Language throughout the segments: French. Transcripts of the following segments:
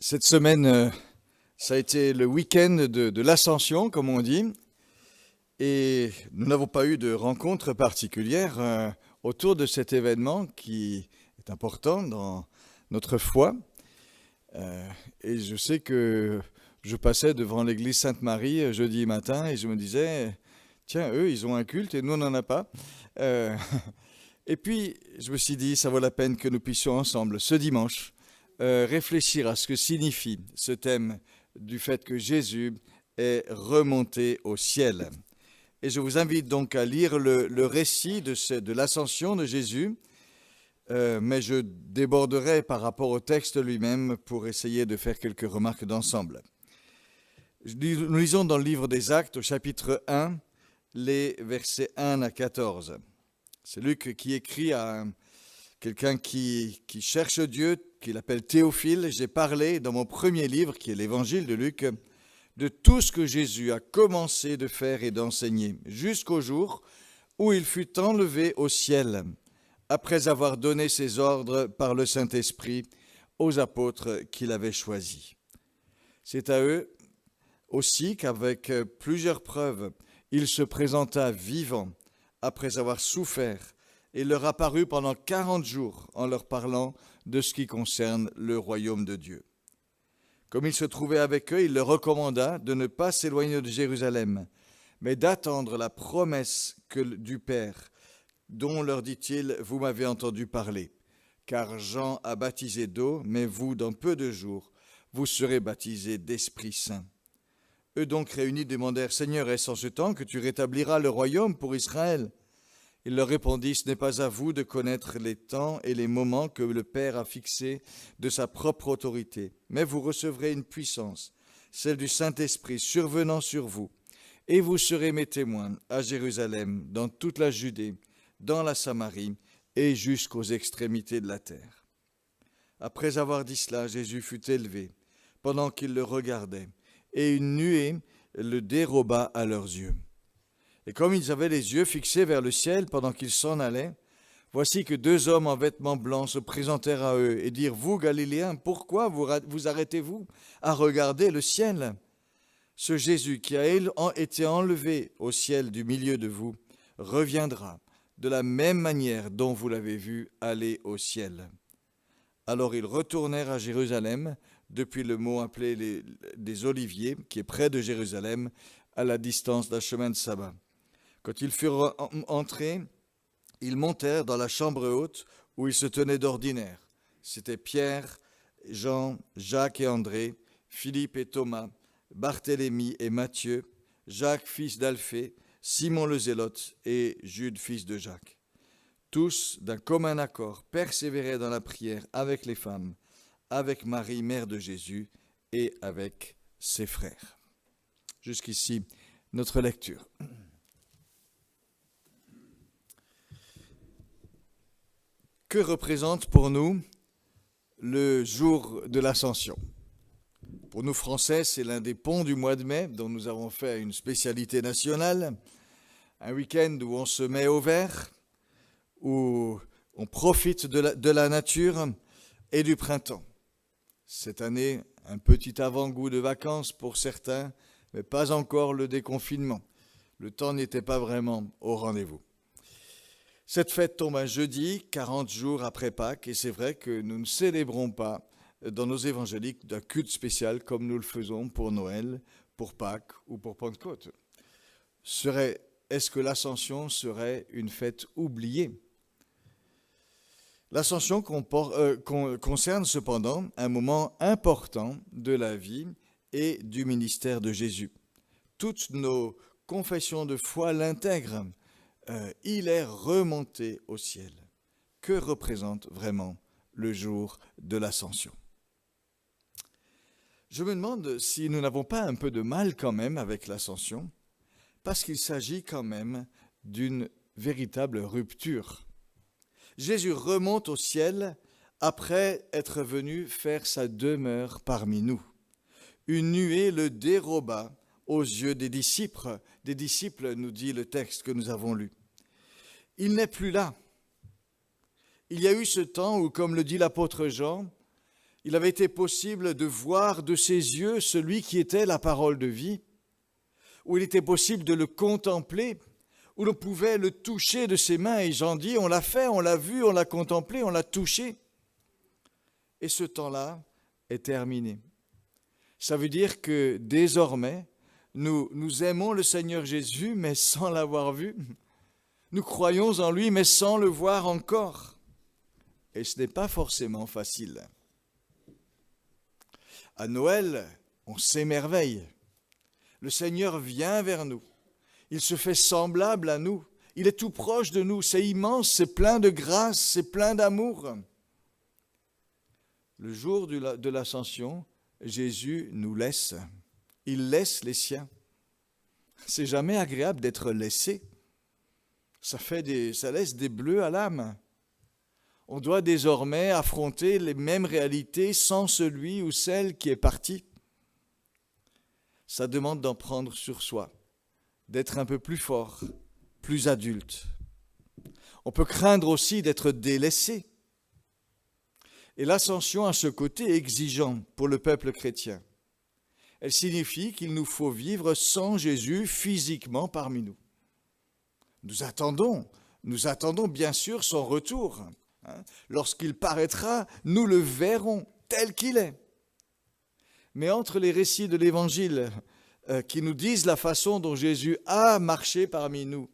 Cette semaine, ça a été le week-end de l'Ascension, comme on dit, et nous n'avons pas eu de rencontre particulière autour de cet événement qui est important dans notre foi. Et je sais que je passais devant l'église Sainte-Marie jeudi matin et je me disais, tiens, eux, ils ont un culte et nous, on n'en a pas. Et puis, je me suis dit, ça vaut la peine que nous puissions ensemble, ce dimanche, réfléchir à ce que signifie ce thème du fait que Jésus est remonté au ciel. Et je vous invite donc à lire le récit de l'ascension de Jésus, mais je déborderai par rapport au texte lui-même pour essayer de faire quelques remarques d'ensemble. Nous lisons dans le livre des Actes, au chapitre 1, les versets 1 à 14. C'est Luc qui écrit à quelqu'un qui cherche Dieu, qu'il appelle Théophile. J'ai parlé dans mon premier livre, qui est l'évangile de Luc, de tout ce que Jésus a commencé de faire et d'enseigner, jusqu'au jour où il fut enlevé au ciel, après avoir donné ses ordres par le Saint-Esprit aux apôtres qu'il avait choisis. C'est à eux aussi qu'avec plusieurs preuves, il se présenta vivant, après avoir souffert, et leur apparut pendant 40 jours en leur parlant de ce qui concerne le royaume de Dieu. Comme il se trouvait avec eux, il leur recommanda de ne pas s'éloigner de Jérusalem, mais d'attendre la promesse du Père, dont, leur dit-il, vous m'avez entendu parler. Car Jean a baptisé d'eau, mais vous, dans peu de jours, vous serez baptisés d'Esprit Saint. Eux donc réunis demandèrent, Seigneur, est-ce en ce temps que tu rétabliras le royaume pour Israël ? Il leur répondit, ce n'est pas à vous de connaître les temps et les moments que le Père a fixés de sa propre autorité, mais vous recevrez une puissance, celle du Saint-Esprit survenant sur vous, et vous serez mes témoins à Jérusalem, dans toute la Judée, dans la Samarie et jusqu'aux extrémités de la terre. Après avoir dit cela, Jésus fut élevé, pendant qu'ils le regardaient, et une nuée le déroba à leurs yeux. Et comme ils avaient les yeux fixés vers le ciel pendant qu'ils s'en allaient, voici que deux hommes en vêtements blancs se présentèrent à eux et dirent, « Vous, Galiléens, pourquoi vous arrêtez-vous à regarder le ciel ? Ce Jésus qui a été enlevé au ciel du milieu de vous reviendra de la même manière dont vous l'avez vu aller au ciel. » Alors ils retournèrent à Jérusalem, depuis le mont appelé des Oliviers, qui est près de Jérusalem, à la distance d'un chemin de sabbat. Quand ils furent entrés, ils montèrent dans la chambre haute où ils se tenaient d'ordinaire. C'étaient Pierre, Jean, Jacques et André, Philippe et Thomas, Barthélemy et Matthieu, Jacques fils d'Alphée, Simon le Zélote et Jude fils de Jacques. Tous, d'un commun accord, persévéraient dans la prière avec les femmes, avec Marie, mère de Jésus, et avec ses frères. Jusqu'ici, notre lecture. Que représente pour nous le jour de l'Ascension ? Pour nous Français, c'est l'un des ponts du mois de mai dont nous avons fait une spécialité nationale, un week-end où on se met au vert, où on profite de la nature et du printemps. Cette année, un petit avant-goût de vacances pour certains, mais pas encore le déconfinement. Le temps n'était pas vraiment au rendez-vous. Cette fête tombe un jeudi, 40 jours après Pâques, et c'est vrai que nous ne célébrons pas dans nos évangéliques d'un culte spécial comme nous le faisons pour Noël, pour Pâques ou pour Pentecôte. Est-ce que l'Ascension serait une fête oubliée ? L'Ascension concerne cependant un moment important de la vie et du ministère de Jésus. Toutes nos confessions de foi l'intègrent. Il est remonté au ciel. Que représente vraiment le jour de l'Ascension ? Je me demande si nous n'avons pas un peu de mal quand même avec l'Ascension, parce qu'il s'agit quand même d'une véritable rupture. Jésus remonte au ciel après être venu faire sa demeure parmi nous. Une nuée le déroba aux yeux des disciples, nous dit le texte que nous avons lu. Il n'est plus là. Il y a eu ce temps où, comme le dit l'apôtre Jean, Il avait été possible de voir de ses yeux celui qui était la parole de vie, où il était possible de le contempler, où l'on pouvait le toucher de ses mains. Et Jean dit, on l'a fait, on l'a vu, on l'a contemplé, on l'a touché. Et ce temps-là est terminé. Ça veut dire que désormais, nous aimons le Seigneur Jésus, mais sans l'avoir vu. Nous croyons en lui, mais sans le voir encore. Et ce n'est pas forcément facile. À Noël, on s'émerveille. Le Seigneur vient vers nous. Il se fait semblable à nous. Il est tout proche de nous. C'est immense, c'est plein de grâce, c'est plein d'amour. Le jour de l'Ascension, Jésus nous laisse. Il laisse les siens. C'est jamais agréable d'être laissé. Ça laisse des bleus à l'âme. On doit désormais affronter les mêmes réalités sans celui ou celle qui est parti. Ça demande d'en prendre sur soi, d'être un peu plus fort, plus adulte. On peut craindre aussi d'être délaissé. Et l'ascension a ce côté exigeant pour le peuple chrétien. Elle signifie qu'il nous faut vivre sans Jésus physiquement parmi nous. Nous attendons bien sûr son retour. Lorsqu'il paraîtra, nous le verrons tel qu'il est. Mais entre les récits de l'Évangile qui nous disent la façon dont Jésus a marché parmi nous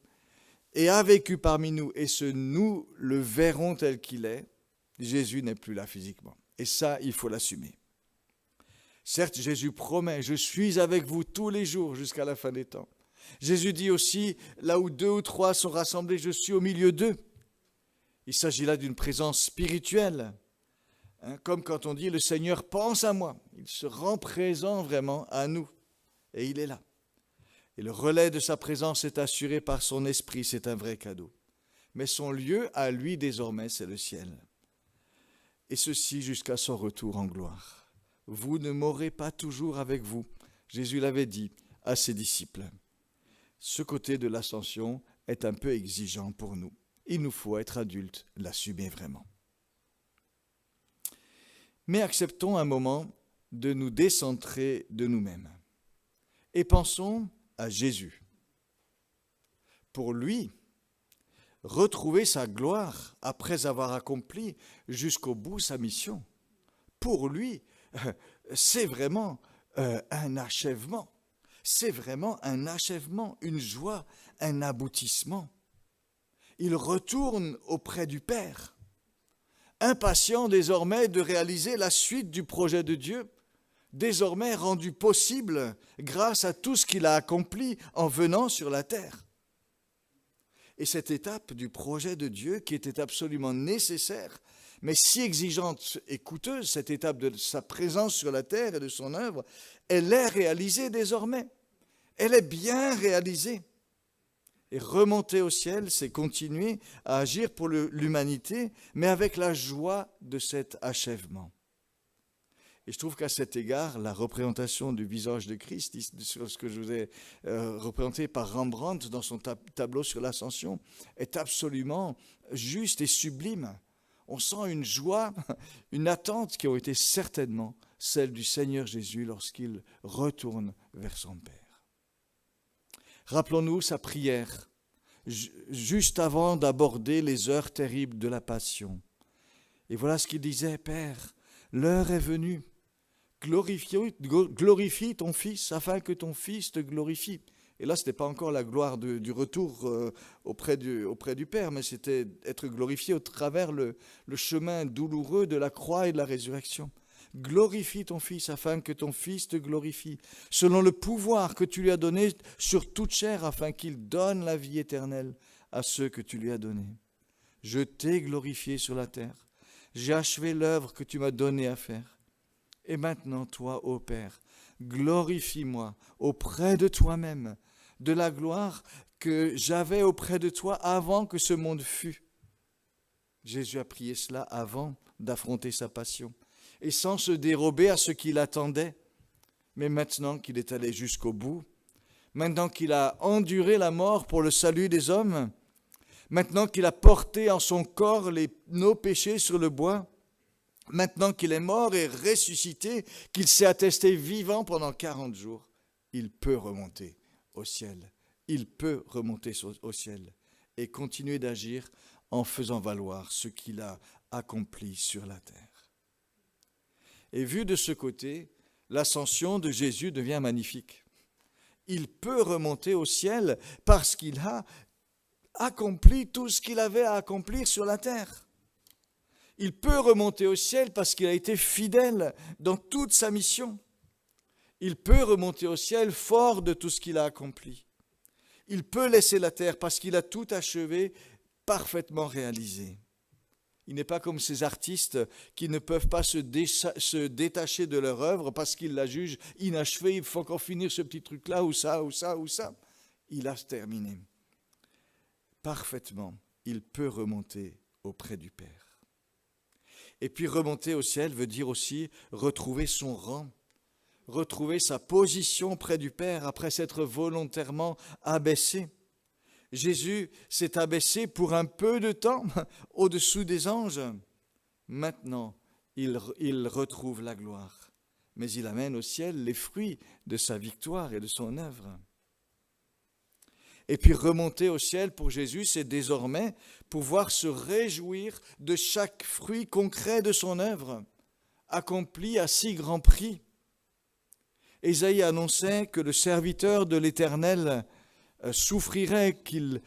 et a vécu parmi nous, et ce nous le verrons tel qu'il est, Jésus n'est plus là physiquement. Et ça, il faut l'assumer. Certes, Jésus promet, je suis avec vous tous les jours jusqu'à la fin des temps. Jésus dit aussi, là où 2 ou 3 sont rassemblés, je suis au milieu d'eux. Il s'agit là d'une présence spirituelle. Comme quand on dit, le Seigneur pense à moi. Il se rend présent vraiment à nous. Et il est là. Et le relais de sa présence est assuré par son esprit, c'est un vrai cadeau. Mais son lieu à lui désormais, c'est le ciel. Et ceci jusqu'à son retour en gloire. Vous ne m'aurez pas toujours avec vous. Jésus l'avait dit à ses disciples. Ce côté de l'ascension est un peu exigeant pour nous. Il nous faut être adultes, l'assumer vraiment. Mais acceptons un moment de nous décentrer de nous-mêmes et pensons à Jésus. Pour lui, retrouver sa gloire après avoir accompli jusqu'au bout sa mission, pour lui, c'est vraiment un achèvement. C'est vraiment un achèvement, une joie, un aboutissement. Il retourne auprès du Père, impatient désormais de réaliser la suite du projet de Dieu, désormais rendu possible grâce à tout ce qu'il a accompli en venant sur la terre. Et cette étape du projet de Dieu, qui était absolument nécessaire, mais si exigeante et coûteuse, cette étape de sa présence sur la terre et de son œuvre, elle est réalisée désormais. Elle est bien réalisée. Et remonter au ciel, c'est continuer à agir pour l'humanité, mais avec la joie de cet achèvement. Et je trouve qu'à cet égard, la représentation du visage de Christ, sur ce que je vous ai représenté par Rembrandt dans son tableau sur l'Ascension, est absolument juste et sublime. On sent une joie, une attente qui ont été certainement celles du Seigneur Jésus lorsqu'il retourne vers son Père. Rappelons-nous sa prière, juste avant d'aborder les heures terribles de la Passion. Et voilà ce qu'il disait, Père, l'heure est venue. Glorifie ton Fils afin que ton Fils te glorifie. Et là, ce n'était pas encore la gloire du retour auprès du Père, mais c'était être glorifié au travers le chemin douloureux de la croix et de la résurrection. Glorifie ton Fils afin que ton Fils te glorifie, selon le pouvoir que tu lui as donné sur toute chair, afin qu'il donne la vie éternelle à ceux que tu lui as donnés. Je t'ai glorifié sur la terre, j'ai achevé l'œuvre que tu m'as donnée à faire. Et maintenant, toi, ô Père, glorifie-moi auprès de toi-même, de la gloire que j'avais auprès de toi avant que ce monde fût. Jésus a prié cela avant d'affronter sa passion, et sans se dérober à ce qu'il attendait. Mais maintenant qu'il est allé jusqu'au bout, maintenant qu'il a enduré la mort pour le salut des hommes, maintenant qu'il a porté en son corps nos péchés sur le bois, Maintenant qu'il est mort et ressuscité, qu'il s'est attesté vivant pendant 40 jours, il peut remonter au ciel. Il peut remonter au ciel et continuer d'agir en faisant valoir ce qu'il a accompli sur la terre. Et vu de ce côté, l'ascension de Jésus devient magnifique. Il peut remonter au ciel parce qu'il a accompli tout ce qu'il avait à accomplir sur la terre. Il peut remonter au ciel parce qu'il a été fidèle dans toute sa mission. Il peut remonter au ciel fort de tout ce qu'il a accompli. Il peut laisser la terre parce qu'il a tout achevé, parfaitement réalisé. Il n'est pas comme ces artistes qui ne peuvent pas se détacher de leur œuvre parce qu'ils la jugent inachevée. Il faut encore finir ce petit truc-là, ou ça, ou ça, ou ça. Il a terminé. Parfaitement, il peut remonter auprès du Père. Et puis remonter au ciel veut dire aussi retrouver son rang, retrouver sa position près du Père après s'être volontairement abaissé. Jésus s'est abaissé pour un peu de temps au-dessous des anges. Maintenant, il retrouve la gloire, mais il amène au ciel les fruits de sa victoire et de son œuvre. Et puis remonter au ciel pour Jésus, c'est désormais pouvoir se réjouir de chaque fruit concret de son œuvre, accompli à si grand prix. Ésaïe annonçait que le serviteur de l'Éternel souffrirait, qu'il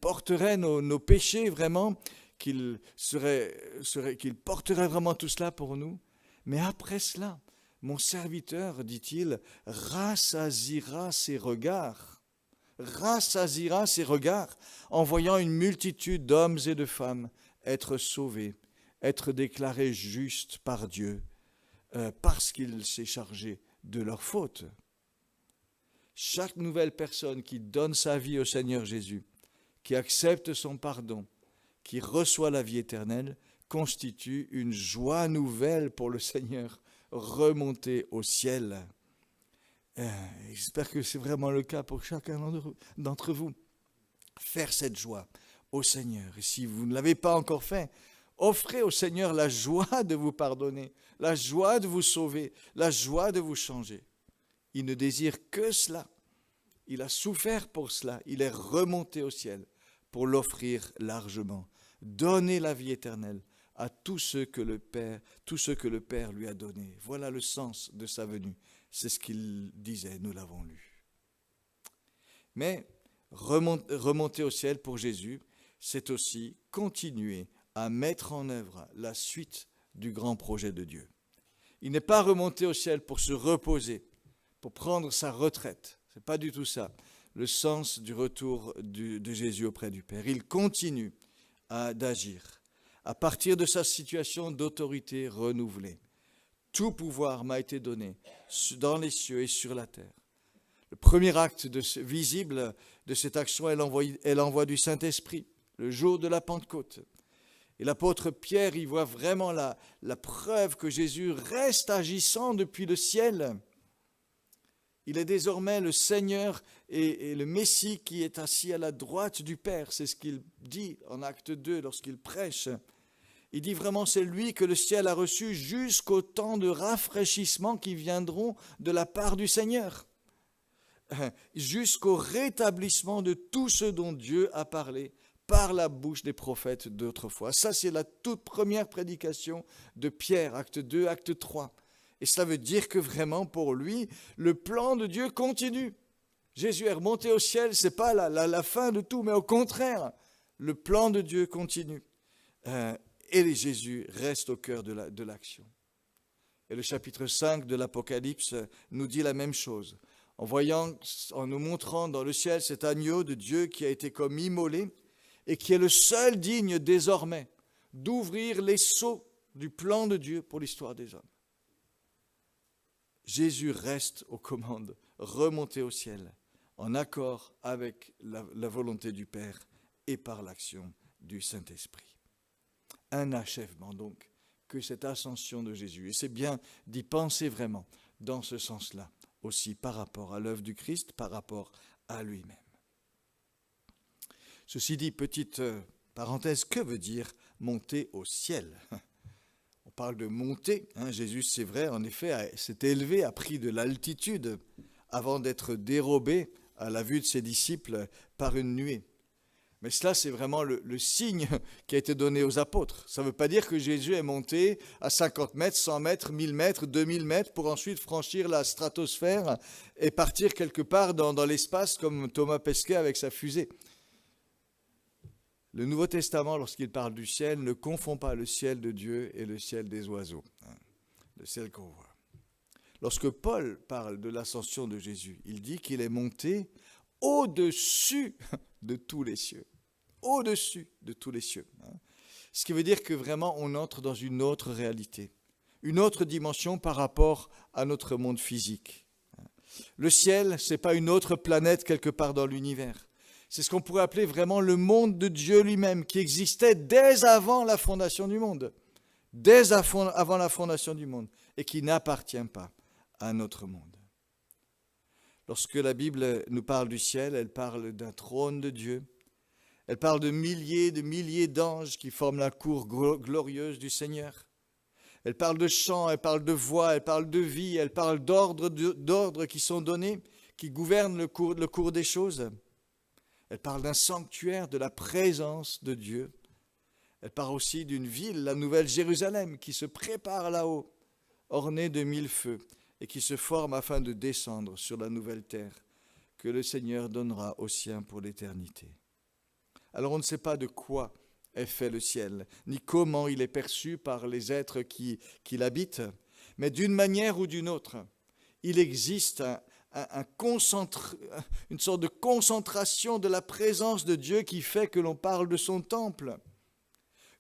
porterait nos péchés vraiment, qu'il porterait vraiment tout cela pour nous. Mais après cela, mon serviteur, dit-il, rassasiera ses regards, en voyant une multitude d'hommes et de femmes être sauvés, être déclarés justes par Dieu, parce qu'il s'est chargé de leurs fautes. Chaque nouvelle personne qui donne sa vie au Seigneur Jésus, qui accepte son pardon, qui reçoit la vie éternelle, constitue une joie nouvelle pour le Seigneur, remontée au ciel. J'espère que c'est vraiment le cas pour chacun d'entre vous. Faire cette joie au Seigneur. Et si vous ne l'avez pas encore fait, offrez au Seigneur la joie de vous pardonner, la joie de vous sauver, la joie de vous changer. Il ne désire que cela. Il a souffert pour cela. Il est remonté au ciel pour l'offrir largement. Donner la vie éternelle à tous ceux que le Père lui a donnés. Voilà le sens de sa venue. C'est ce qu'il disait, nous l'avons lu. Mais remonter au ciel pour Jésus, c'est aussi continuer à mettre en œuvre la suite du grand projet de Dieu. Il n'est pas remonté au ciel pour se reposer, pour prendre sa retraite. Ce n'est pas du tout ça, le sens du retour de Jésus auprès du Père. Il continue d'agir à partir de sa situation d'autorité renouvelée. Tout pouvoir m'a été donné dans les cieux et sur la terre. Le premier acte visible de cette action est l'envoi du Saint-Esprit, le jour de la Pentecôte. Et l'apôtre Pierre y voit vraiment la preuve que Jésus reste agissant depuis le ciel. Il est désormais le Seigneur et le Messie qui est assis à la droite du Père. C'est ce qu'il dit en acte 2 lorsqu'il prêche. Il dit vraiment c'est lui que le ciel a reçu jusqu'au temps de rafraîchissement qui viendront de la part du Seigneur. Jusqu'au rétablissement de tout ce dont Dieu a parlé par la bouche des prophètes d'autrefois. Ça, c'est la toute première prédication de Pierre, acte 2, acte 3. Et cela veut dire que vraiment, pour lui, le plan de Dieu continue. Jésus est remonté au ciel, ce n'est pas la fin de tout, mais au contraire, le plan de Dieu continue. Et Jésus reste au cœur de l'action. Et le chapitre 5 de l'Apocalypse nous dit la même chose. En nous montrant dans le ciel cet agneau de Dieu qui a été comme immolé et qui est le seul digne désormais d'ouvrir les sceaux du plan de Dieu pour l'histoire des hommes. Jésus reste aux commandes, remonté au ciel, en accord avec la volonté du Père et par l'action du Saint-Esprit. Un achèvement donc que cette ascension de Jésus. Et c'est bien d'y penser vraiment dans ce sens-là, aussi par rapport à l'œuvre du Christ, par rapport à lui-même. Ceci dit, petite parenthèse, que veut dire monter au ciel ? parle de montée. Jésus, c'est vrai, en effet, s'est élevé, a pris de l'altitude avant d'être dérobé à la vue de ses disciples par une nuée. Mais cela, c'est vraiment le signe qui a été donné aux apôtres. Ça ne veut pas dire que Jésus est monté à 50 mètres, 100 mètres, 1000 mètres, 2000 mètres pour ensuite franchir la stratosphère et partir quelque part dans l'espace comme Thomas Pesquet avec sa fusée. Le Nouveau Testament, lorsqu'il parle du ciel, ne confond pas le ciel de Dieu et le ciel des oiseaux, le ciel qu'on voit. Lorsque Paul parle de l'ascension de Jésus, il dit qu'il est monté au-dessus de tous les cieux. Au-dessus de tous les cieux. Ce qui veut dire que vraiment on entre dans une autre réalité, une autre dimension par rapport à notre monde physique. Le ciel, ce n'est pas une autre planète quelque part dans l'univers. C'est ce qu'on pourrait appeler vraiment le monde de Dieu lui-même, qui existait dès avant la fondation du monde. Dès avant la fondation du monde, et qui n'appartient pas à notre monde. Lorsque la Bible nous parle du ciel, elle parle d'un trône de Dieu. Elle parle de milliers d'anges qui forment la cour glorieuse du Seigneur. Elle parle de chants, elle parle de voix, elle parle de vie, elle parle d'ordres qui sont donnés, qui gouvernent le cours des choses. Elle parle d'un sanctuaire, de la présence de Dieu. Elle parle aussi d'une ville, la Nouvelle Jérusalem, qui se prépare là-haut, ornée de 1000 feux, et qui se forme afin de descendre sur la nouvelle terre que le Seigneur donnera aux siens pour l'éternité. Alors on ne sait pas de quoi est fait le ciel, ni comment il est perçu par les êtres qui l'habitent, mais d'une manière ou d'une autre, il existe une sorte de concentration de la présence de Dieu qui fait que l'on parle de son temple,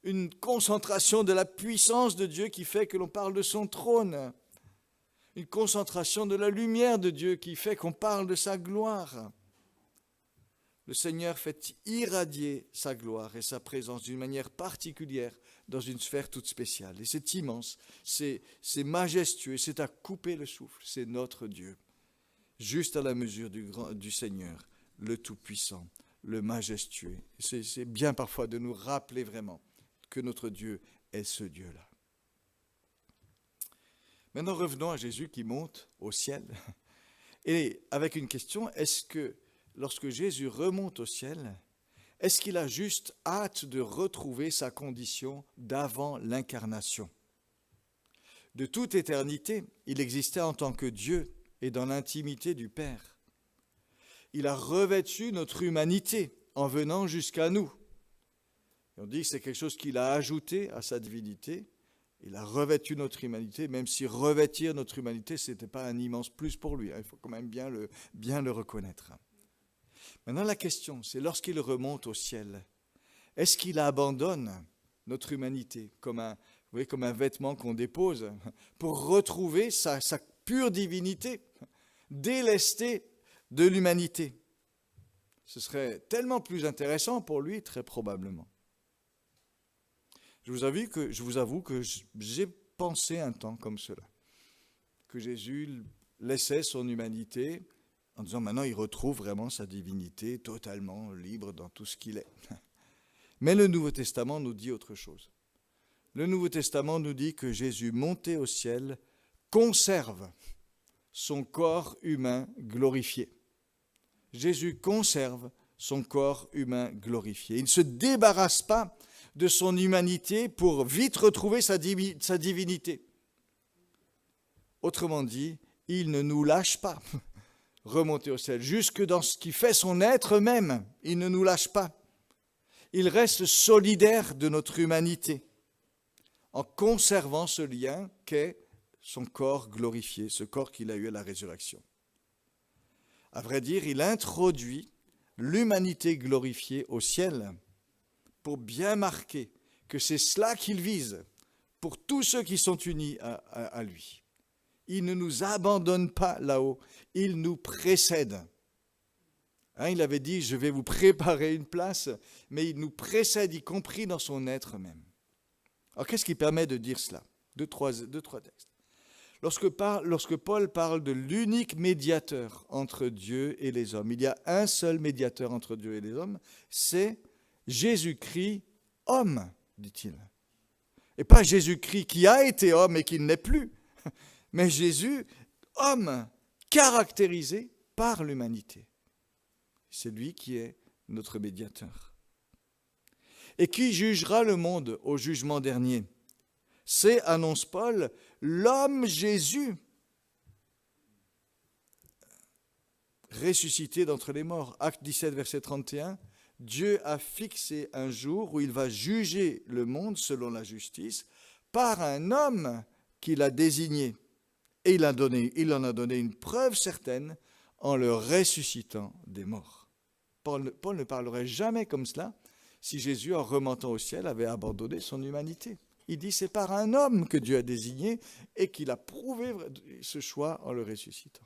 une concentration de la puissance de Dieu qui fait que l'on parle de son trône, une concentration de la lumière de Dieu qui fait qu'on parle de sa gloire. Le Seigneur fait irradier sa gloire et sa présence d'une manière particulière dans une sphère toute spéciale. Et c'est immense, c'est majestueux, c'est à couper le souffle. C'est notre Dieu, juste à la mesure du Seigneur, le Tout-Puissant, le majestueux. C'est bien parfois de nous rappeler vraiment que notre Dieu est ce Dieu-là. Maintenant, revenons à Jésus qui monte au ciel. Et avec une question, est-ce que lorsque Jésus remonte au ciel, est-ce qu'il a juste hâte de retrouver sa condition d'avant l'incarnation? De toute éternité, il existait en tant que Dieu et dans l'intimité du Père. Il a revêtu notre humanité en venant jusqu'à nous. Et on dit que c'est quelque chose qu'il a ajouté à sa divinité. Il a revêtu notre humanité, même si revêtir notre humanité, ce n'était pas un immense plus pour lui. Il faut quand même bien le reconnaître. Maintenant, la question, c'est lorsqu'il remonte au ciel, est-ce qu'il abandonne notre humanité comme un vêtement qu'on dépose pour retrouver sa pure divinité, délestée de l'humanité? Ce serait tellement plus intéressant pour lui, très probablement. Je vous avoue que j'ai pensé un temps comme cela, que Jésus laissait son humanité en disant maintenant il retrouve vraiment sa divinité totalement libre dans tout ce qu'il est. Mais le Nouveau Testament nous dit autre chose. Le Nouveau Testament nous dit que Jésus, monté au ciel, conserve son corps humain glorifié. Jésus conserve son corps humain glorifié. Il ne se débarrasse pas de son humanité pour vite retrouver sa divinité. Autrement dit, il ne nous lâche pas, remonter au ciel, jusque dans ce qui fait son être même, il ne nous lâche pas. Il reste solidaire de notre humanité, en conservant ce lien qu'est son corps glorifié, ce corps qu'il a eu à la résurrection. À vrai dire, il introduit l'humanité glorifiée au ciel, pour bien marquer que c'est cela qu'il vise pour tous ceux qui sont unis à lui. Il ne nous abandonne pas là-haut, il nous précède. Il avait dit, je vais vous préparer une place, mais il nous précède, y compris dans son être même. Alors qu'est-ce qui permet de dire cela? Deux, trois textes. Lorsque Paul parle de l'unique médiateur entre Dieu et les hommes, il y a un seul médiateur entre Dieu et les hommes, c'est Jésus-Christ, homme, dit-il. Et pas Jésus-Christ qui a été homme et qui ne l'est plus, mais Jésus, homme, caractérisé par l'humanité. C'est lui qui est notre médiateur. Et qui jugera le monde au jugement dernier? C'est, annonce Paul, l'homme Jésus, ressuscité d'entre les morts. Acte 17, verset 31. Dieu a fixé un jour où il va juger le monde selon la justice par un homme qu'il a désigné. Et il en a donné une preuve certaine en le ressuscitant des morts. Paul ne parlerait jamais comme cela si Jésus, en remontant au ciel, avait abandonné son humanité. Il dit c'est par un homme que Dieu a désigné et qu'il a prouvé ce choix en le ressuscitant.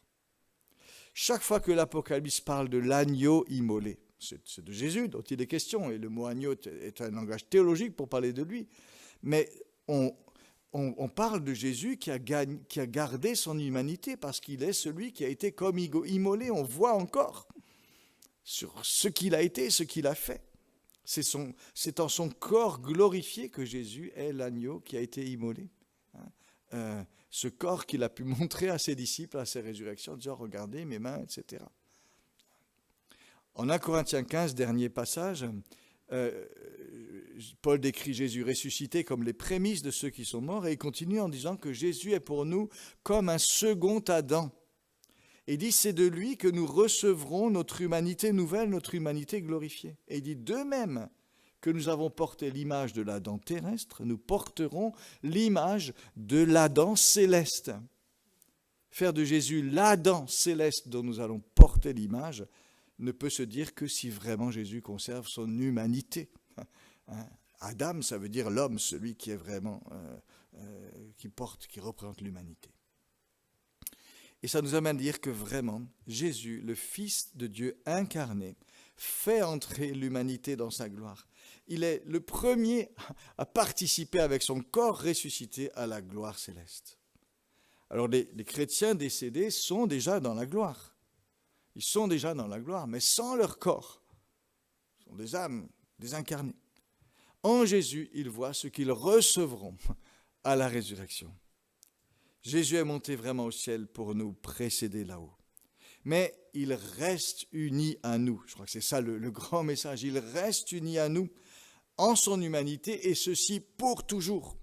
Chaque fois que l'Apocalypse parle de l'agneau immolé, c'est de Jésus dont il est question, et le mot agneau est un langage théologique pour parler de lui, mais on parle de Jésus qui a gardé son humanité parce qu'il est celui qui a été comme immolé. On voit encore sur ce qu'il a été, ce qu'il a fait. C'est en son corps glorifié que Jésus est l'agneau qui a été immolé. Ce corps qu'il a pu montrer à ses disciples à sa résurrection, en disant « Regardez mes mains », etc. En 1 Corinthiens 15, dernier passage, Paul décrit Jésus ressuscité comme les prémices de ceux qui sont morts, et il continue en disant que Jésus est pour nous comme un second Adam. Et il dit, c'est de lui que nous recevrons notre humanité nouvelle, notre humanité glorifiée. Et il dit, de même que nous avons porté l'image de l'Adam terrestre, nous porterons l'image de l'Adam céleste. Faire de Jésus l'Adam céleste dont nous allons porter l'image ne peut se dire que si vraiment Jésus conserve son humanité. Adam, ça veut dire l'homme, celui qui est vraiment, qui représente l'humanité. Et ça nous amène à dire que vraiment, Jésus, le Fils de Dieu incarné, fait entrer l'humanité dans sa gloire. Il est le premier à participer avec son corps ressuscité à la gloire céleste. Alors les chrétiens décédés sont déjà dans la gloire. Ils sont déjà dans la gloire, mais sans leur corps. Ce sont des âmes désincarnées. En Jésus, ils voient ce qu'ils recevront à la résurrection. Jésus est monté vraiment au ciel pour nous précéder là-haut. Mais il reste uni à nous. Je crois que c'est ça le grand message. Il reste uni à nous en son humanité, et ceci pour toujours.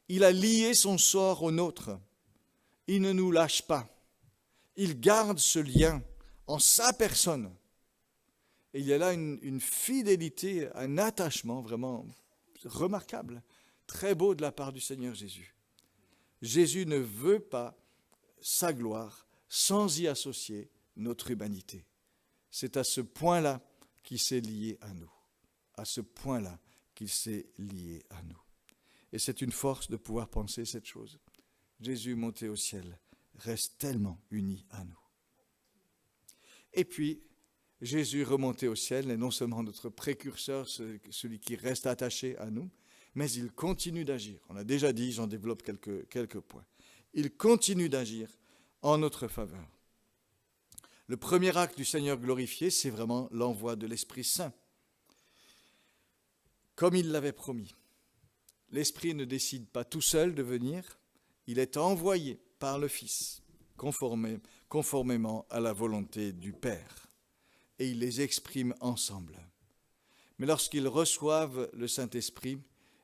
Il a lié son sort au nôtre. Il ne nous lâche pas. Il garde ce lien en sa personne. Et il y a là une fidélité, un attachement vraiment remarquable, très beau de la part du Seigneur Jésus. Jésus ne veut pas sa gloire sans y associer notre humanité. C'est à ce point-là qu'il s'est lié à nous. À ce point-là qu'il s'est lié à nous. Et c'est une force de pouvoir penser cette chose. Jésus monté au ciel reste tellement uni à nous. Et puis, Jésus remonté au ciel est non seulement notre précurseur, celui qui reste attaché à nous, mais il continue d'agir. On a déjà dit, j'en développe quelques points. Il continue d'agir en notre faveur. Le premier acte du Seigneur glorifié, c'est vraiment l'envoi de l'Esprit Saint. Comme il l'avait promis, l'Esprit ne décide pas tout seul de venir, il est envoyé par le Fils, conformément à la volonté du Père, et il les exprime ensemble. Mais lorsqu'ils reçoivent le Saint-Esprit,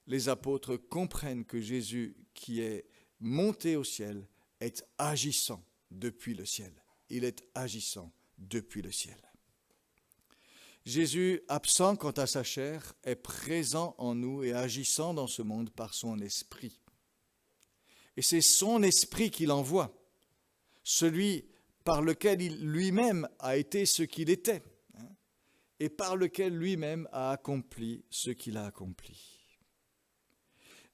les apôtres comprennent que Jésus, qui est monté au ciel, est agissant depuis le ciel. Il est agissant depuis le ciel. Jésus, absent quant à sa chair, est présent en nous et agissant dans ce monde par son esprit. Et c'est son esprit qu'il envoie, celui par lequel il lui-même a été ce qu'il était, et par lequel lui-même a accompli ce qu'il a accompli.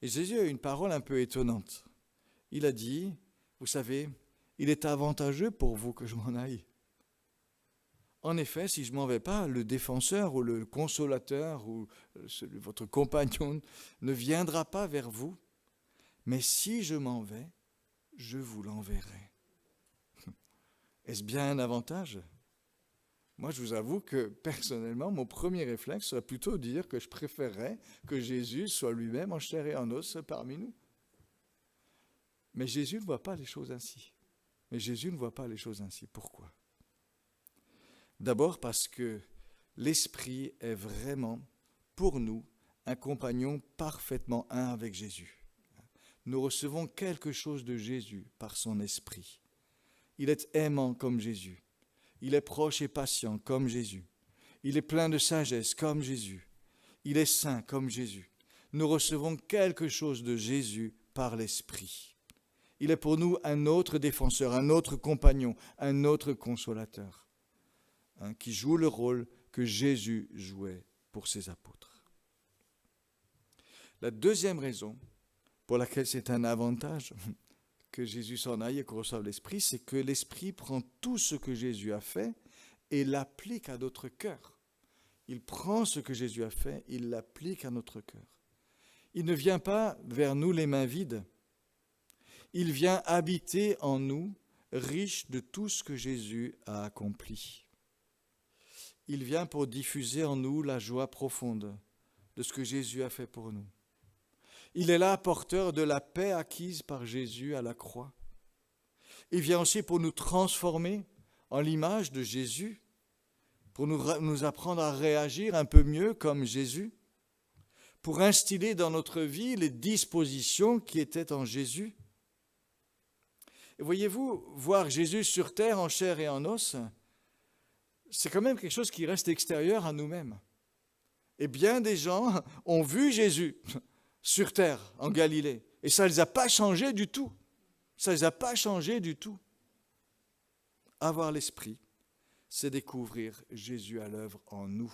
Et Jésus a une parole un peu étonnante. Il a dit, vous savez, il est avantageux pour vous que je m'en aille. En effet, si je ne m'en vais pas, le défenseur ou le consolateur ou votre compagnon ne viendra pas vers vous. Mais si je m'en vais, je vous l'enverrai. Est-ce bien un avantage? Moi, je vous avoue que personnellement, mon premier réflexe serait plutôt de dire que je préférerais que Jésus soit lui-même en chair et en os parmi nous. Mais Jésus ne voit pas les choses ainsi. Mais Jésus ne voit pas les choses ainsi. Pourquoi ? D'abord parce que l'Esprit est vraiment, pour nous, un compagnon parfaitement un avec Jésus. Nous recevons quelque chose de Jésus par son Esprit. Il est aimant comme Jésus. Il est proche et patient comme Jésus. Il est plein de sagesse comme Jésus. Il est saint comme Jésus. Nous recevons quelque chose de Jésus par l'Esprit. Il est pour nous un autre défenseur, un autre compagnon, un autre consolateur, qui joue le rôle que Jésus jouait pour ses apôtres. La deuxième raison pour laquelle c'est un avantage que Jésus s'en aille et qu'on reçoive l'Esprit, c'est que l'Esprit prend tout ce que Jésus a fait et l'applique à notre cœur. Il prend ce que Jésus a fait, il l'applique à notre cœur. Il ne vient pas vers nous les mains vides. Il vient habiter en nous, riche de tout ce que Jésus a accompli. Il vient pour diffuser en nous la joie profonde de ce que Jésus a fait pour nous. Il est là, porteur de la paix acquise par Jésus à la croix. Il vient aussi pour nous transformer en l'image de Jésus, pour nous apprendre à réagir un peu mieux comme Jésus, pour instiller dans notre vie les dispositions qui étaient en Jésus. Et voyez-vous, voir Jésus sur terre en chair et en os, c'est quand même quelque chose qui reste extérieur à nous-mêmes. Et bien des gens ont vu Jésus sur terre, en Galilée. Et ça ne les a pas changés du tout. Ça ne les a pas changés du tout. Avoir l'Esprit, c'est découvrir Jésus à l'œuvre en nous.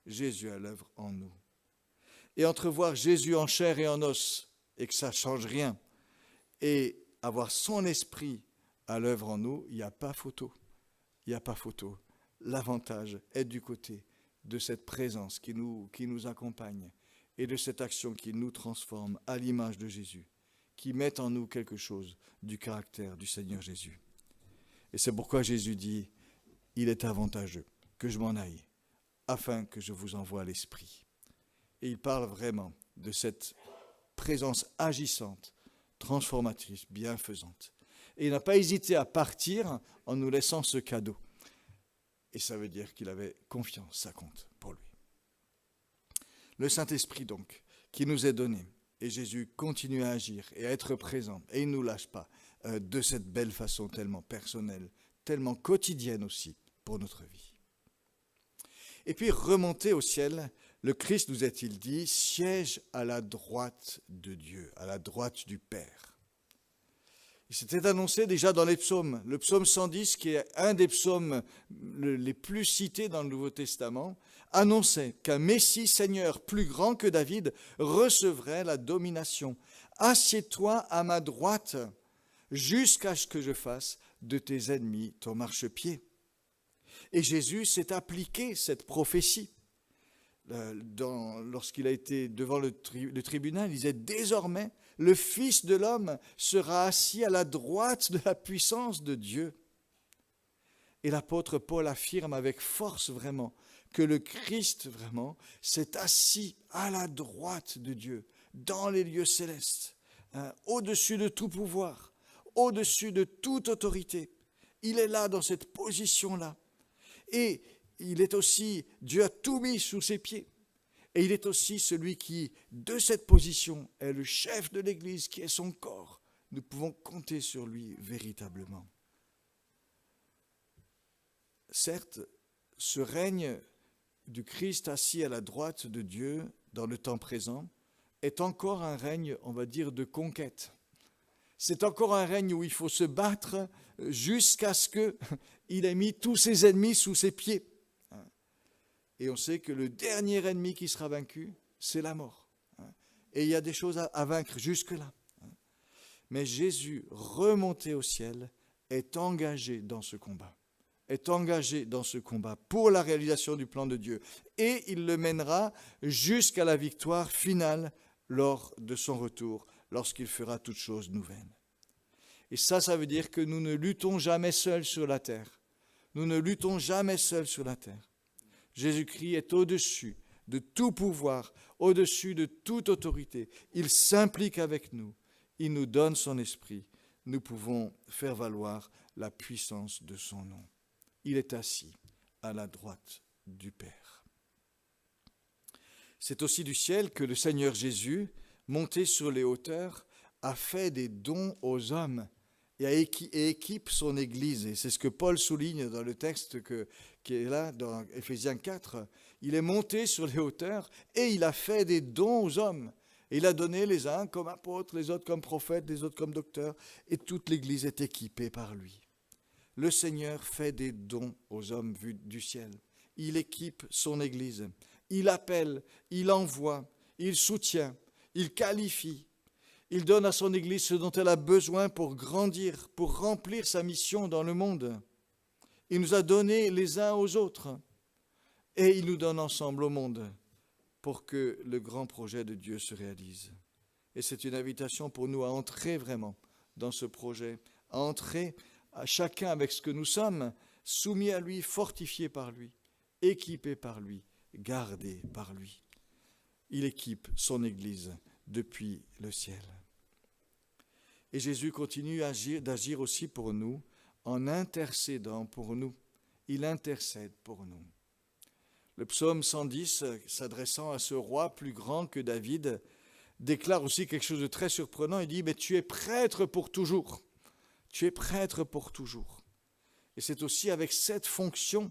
Jésus à l'œuvre en nous. Et entre voir Jésus en chair et en os, et que ça ne change rien, et avoir son Esprit à l'œuvre en nous, il n'y a pas photo. Il n'y a pas photo. L'avantage est du côté de cette présence qui nous accompagne et de cette action qui nous transforme à l'image de Jésus, qui met en nous quelque chose du caractère du Seigneur Jésus. Et c'est pourquoi Jésus dit, il est avantageux que je m'en aille, afin que je vous envoie l'Esprit. Et il parle vraiment de cette présence agissante, transformatrice, bienfaisante. Et il n'a pas hésité à partir en nous laissant ce cadeau. Et ça veut dire qu'il avait confiance, ça compte pour lui. Le Saint-Esprit donc, qui nous est donné, et Jésus continue à agir et à être présent, et il ne nous lâche pas de cette belle façon tellement personnelle, tellement quotidienne aussi pour notre vie. Et puis remonter au ciel, le Christ, nous est-il dit, siège à la droite de Dieu, à la droite du Père. Il s'était annoncé déjà dans les psaumes. Le psaume 110, qui est un des psaumes les plus cités dans le Nouveau Testament, annonçait qu'un Messie Seigneur plus grand que David recevrait la domination. Assieds-toi à ma droite jusqu'à ce que je fasse de tes ennemis ton marchepied. Et Jésus s'est appliqué cette prophétie. Lorsqu'il a été devant le tribunal, il disait « Désormais, le Fils de l'homme sera assis à la droite de la puissance de Dieu. » Et l'apôtre Paul affirme avec force vraiment que le Christ vraiment s'est assis à la droite de Dieu, dans les lieux célestes, au-dessus de tout pouvoir, au-dessus de toute autorité. Il est là dans cette position-là. Et il est aussi, Dieu a tout mis sous ses pieds. Et il est aussi celui qui, de cette position, est le chef de l'Église, qui est son corps. Nous pouvons compter sur lui véritablement. Certes, ce règne du Christ assis à la droite de Dieu dans le temps présent est encore un règne, on va dire, de conquête. C'est encore un règne où il faut se battre jusqu'à ce qu'il ait mis tous ses ennemis sous ses pieds. Et on sait que le dernier ennemi qui sera vaincu, c'est la mort. Et il y a des choses à vaincre jusque-là. Mais Jésus, remonté au ciel, est engagé dans ce combat. Est engagé dans ce combat pour la réalisation du plan de Dieu. Et il le mènera jusqu'à la victoire finale lors de son retour, lorsqu'il fera toutes choses nouvelles. Et ça veut dire que nous ne luttons jamais seuls sur la terre. Nous ne luttons jamais seuls sur la terre. Jésus-Christ est au-dessus de tout pouvoir, au-dessus de toute autorité. Il s'implique avec nous. Il nous donne son esprit. Nous pouvons faire valoir la puissance de son nom. Il est assis à la droite du Père. C'est aussi du ciel que le Seigneur Jésus, monté sur les hauteurs, a fait des dons aux hommes et équipe son Église. Et c'est ce que Paul souligne dans le texte qui est là dans Éphésiens 4. Il est monté sur les hauteurs et il a fait des dons aux hommes. Et il a donné les uns comme apôtres, les autres comme prophètes, les autres comme docteurs. Et toute l'Église est équipée par lui. Le Seigneur fait des dons aux hommes vus du ciel. Il équipe son Église. Il appelle, il envoie, il soutient, il qualifie. Il donne à son Église ce dont elle a besoin pour grandir, pour remplir sa mission dans le monde. Il nous a donné les uns aux autres et il nous donne ensemble au monde pour que le grand projet de Dieu se réalise. Et c'est une invitation pour nous à entrer vraiment dans ce projet, à entrer à chacun avec ce que nous sommes, soumis à lui, fortifiés par lui, équipés par lui, gardés par lui. Il équipe son Église depuis le ciel. Et Jésus continue d'agir aussi pour nous en intercédant pour nous. Il intercède pour nous. Le psaume 110, s'adressant à ce roi plus grand que David, déclare aussi quelque chose de très surprenant. Il dit « Mais tu es prêtre pour toujours. Tu es prêtre pour toujours. » Et c'est aussi avec cette fonction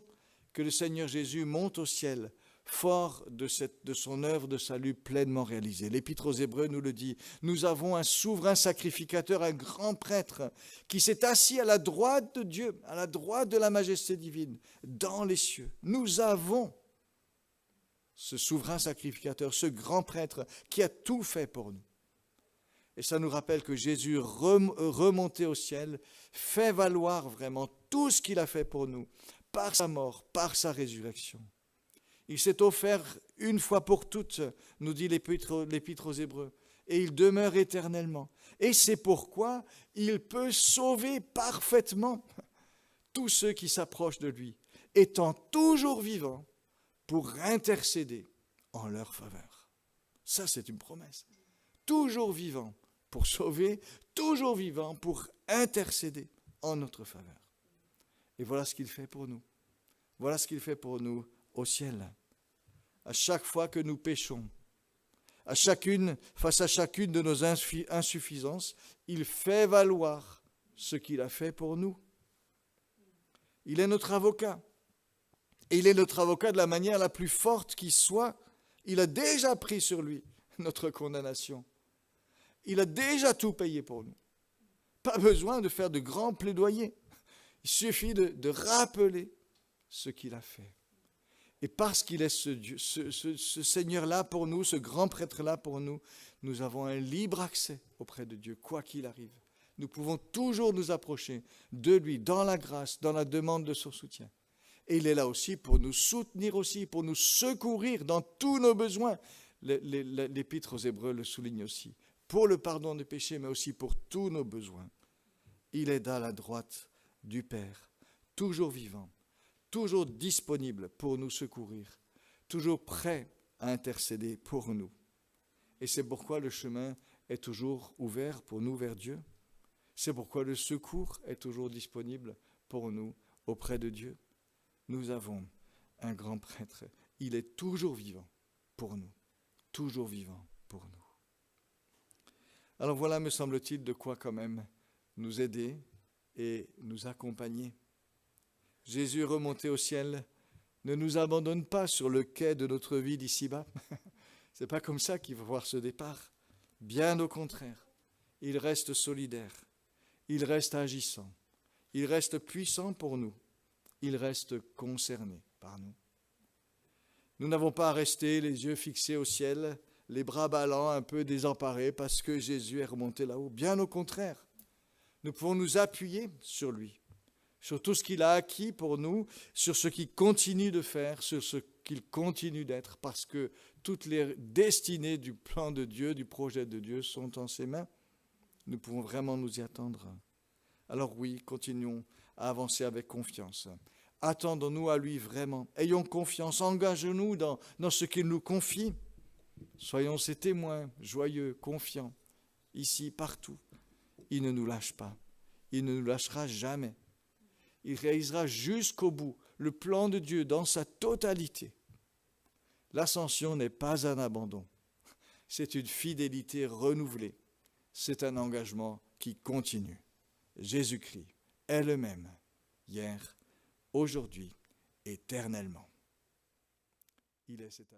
que le Seigneur Jésus monte au ciel, fort de son œuvre de salut pleinement réalisée. L'Épître aux Hébreux nous le dit. Nous avons un souverain sacrificateur, un grand prêtre, qui s'est assis à la droite de Dieu, à la droite de la majesté divine, dans les cieux. Nous avons ce souverain sacrificateur, ce grand prêtre qui a tout fait pour nous. Et ça nous rappelle que Jésus, remonté au ciel, fait valoir vraiment tout ce qu'il a fait pour nous, par sa mort, par sa résurrection. Il s'est offert une fois pour toutes, nous dit l'Épître aux Hébreux, et il demeure éternellement. Et c'est pourquoi il peut sauver parfaitement tous ceux qui s'approchent de lui, étant toujours vivant pour intercéder en leur faveur. Ça, c'est une promesse. Toujours vivant pour sauver, toujours vivant pour intercéder en notre faveur. Et voilà ce qu'il fait pour nous. Voilà ce qu'il fait pour nous au ciel. À chaque fois que nous péchons, face à chacune de nos insuffisances, il fait valoir ce qu'il a fait pour nous. Il est notre avocat. Et il est notre avocat de la manière la plus forte qui soit. Il a déjà pris sur lui notre condamnation. Il a déjà tout payé pour nous. Pas besoin de faire de grands plaidoyers. Il suffit de rappeler ce qu'il a fait. Et parce qu'il est ce Seigneur-là pour nous, ce grand prêtre-là pour nous, nous avons un libre accès auprès de Dieu, quoi qu'il arrive. Nous pouvons toujours nous approcher de lui, dans la grâce, dans la demande de son soutien. Et il est là aussi pour nous soutenir aussi, pour nous secourir dans tous nos besoins. L'Épître aux Hébreux le souligne aussi. Pour le pardon des péchés, mais aussi pour tous nos besoins. Il est à la droite du Père, toujours vivant, toujours disponible pour nous secourir, toujours prêt à intercéder pour nous. Et c'est pourquoi le chemin est toujours ouvert pour nous vers Dieu. C'est pourquoi le secours est toujours disponible pour nous auprès de Dieu. Nous avons un grand prêtre. Il est toujours vivant pour nous. Toujours vivant pour nous. Alors voilà, me semble-t-il, de quoi quand même nous aider et nous accompagner. Jésus remonté au ciel ne nous abandonne pas sur le quai de notre vie d'ici-bas. C'est pas comme ça qu'il va voir ce départ. Bien au contraire, il reste solidaire, il reste agissant, il reste puissant pour nous, il reste concerné par nous. Nous n'avons pas à rester les yeux fixés au ciel, les bras ballants, un peu désemparés parce que Jésus est remonté là-haut. Bien au contraire, nous pouvons nous appuyer sur lui, sur tout ce qu'il a acquis pour nous, sur ce qu'il continue de faire, sur ce qu'il continue d'être, parce que toutes les destinées du plan de Dieu, du projet de Dieu sont en ses mains. Nous pouvons vraiment nous y attendre. Alors oui, continuons à avancer avec confiance, Attendons-nous à lui vraiment. Ayons confiance, engageons-nous dans ce qu'il nous confie. Soyons ses témoins, joyeux, confiants, ici, partout. Il ne nous lâche pas. Il ne nous lâchera jamais. Il réalisera jusqu'au bout le plan de Dieu dans sa totalité. L'ascension n'est pas un abandon. C'est une fidélité renouvelée. C'est un engagement qui continue. Jésus-Christ est le même, hier, aujourd'hui, éternellement. Il est cet